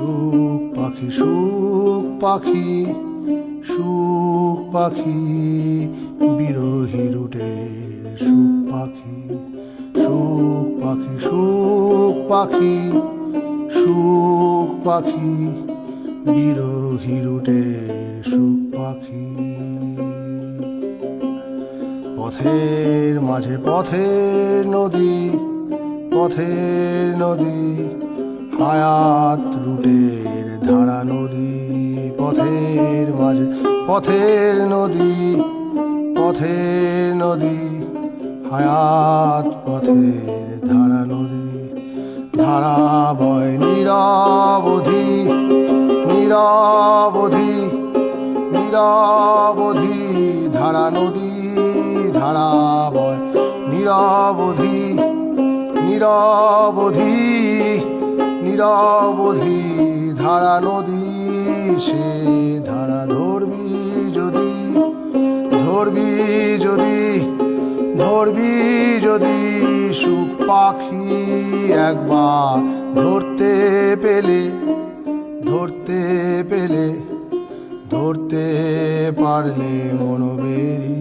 সুখ পাখি সুখ পাখি সুখ পাখি বিরহী রুটের সুখ পাখি সুখ পাখি সুখ পাখি সুখ পাখি বিরহী রুটের সুখ পাখি পথের মাঝে পথের নদী হায়াত রুটের ধারা নদী পথের মাঝে পথের নদী হায়াত পথের ধারা নদী ধারা বয় নিরবধি নিরবধি নিরবধি ধারা নদী ধারা বয় নিরবধি নিরবধি নিরবধি ধারা নদী সে ধারা ধরবি যদি ধরবি যদি ধরবি যদি সুখ পাখি একবার ধরতে পেলে ধরতে পেলে ধরতে পারলে মনোবেরি